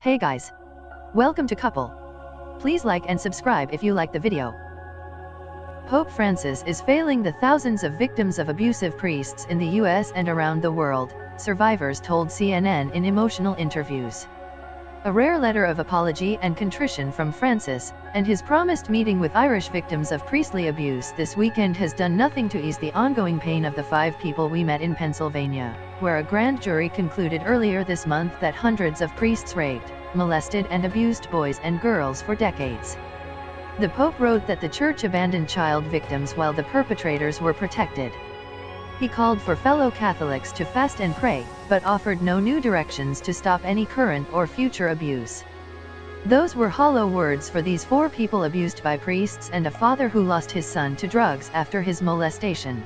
Hey guys! Welcome to Couple. Please like and subscribe if you like the video. Pope Francis is failing the thousands of victims of abusive priests in the US and around the world, survivors told CNN in emotional interviews. A rare letter of apology and contrition from Francis, and his promised meeting with Irish victims of priestly abuse this weekend has done nothing to ease the ongoing pain of the 5 people we met in Pennsylvania, where a grand jury concluded earlier this month that hundreds of priests raped, molested and abused boys and girls for decades. The Pope wrote that the Church abandoned child victims while the perpetrators were protected. He called for fellow Catholics to fast and pray, but offered no new directions to stop any current or future abuse. Those were hollow words for these 4 people abused by priests and a father who lost his son to drugs after his molestation.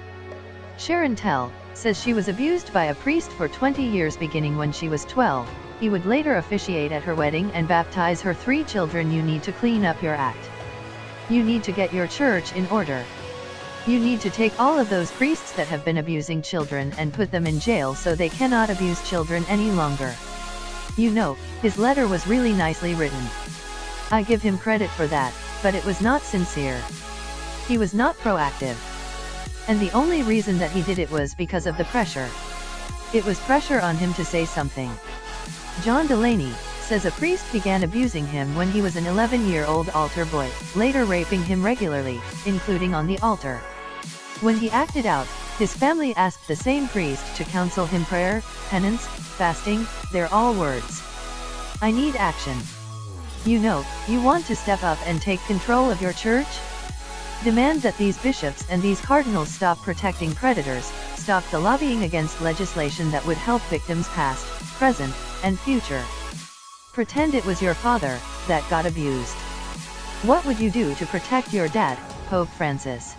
Sharon Tell says she was abused by a priest for 20 years beginning when she was 12. He would later officiate at her wedding and baptize her 3 children. You need to clean up your act. You need to get your church in order. You need to take all of those priests that have been abusing children and put them in jail so they cannot abuse children any longer. You know, his letter was really nicely written. I give him credit for that, but it was not sincere. He was not proactive. And the only reason that he did it was because of the pressure. It was pressure on him to say something. John Delaney says a priest began abusing him when he was an 11-year-old altar boy, later raping him regularly, including on the altar. When he acted out, his family asked the same priest to counsel him prayer, penance, fasting. They're all words. I need action. You know, you want to step up and take control of your church? Demand that these bishops and these cardinals stop protecting predators, stop the lobbying against legislation that would help victims past, present, and future. Pretend it was your father that got abused. What would you do to protect your dad, Pope Francis?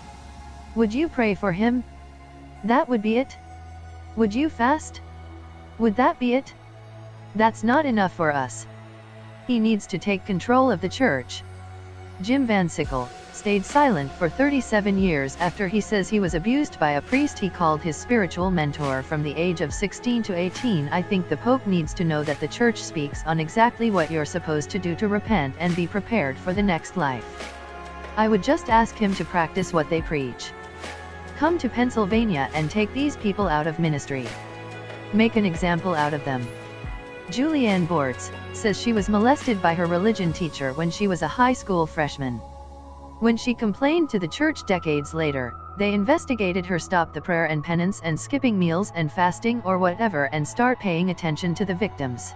Would you pray for him? That would be it? Would you fast? Would that be it? That's not enough for us. He needs to take control of the church. Jim Van Sickle stayed silent for 37 years after he says he was abused by a priest he called his spiritual mentor from the age of 16 to 18. I think the Pope needs to know that the Church speaks on exactly what you're supposed to do to repent and be prepared for the next life. I would just ask him to practice what they preach. Come to Pennsylvania and take these people out of ministry. Make an example out of them. Julianne Bortz says she was molested by her religion teacher when she was a high school freshman. When she complained to the church decades later, they investigated her. Stop the prayer and penance and skipping meals and fasting or whatever and start paying attention to the victims.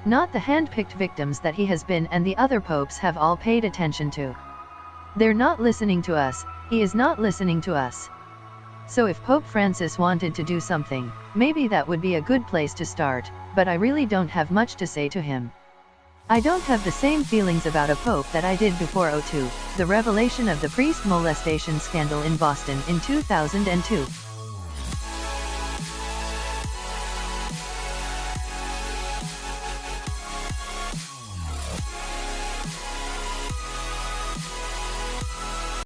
Not the hand-picked victims that he has been and the other popes have all paid attention to. They're not listening to us, he is not listening to us. So if Pope Francis wanted to do something, maybe that would be a good place to start, but I really don't have much to say to him. I don't have the same feelings about a pope that I did before '02, the revelation of the priest molestation scandal in Boston in 2002.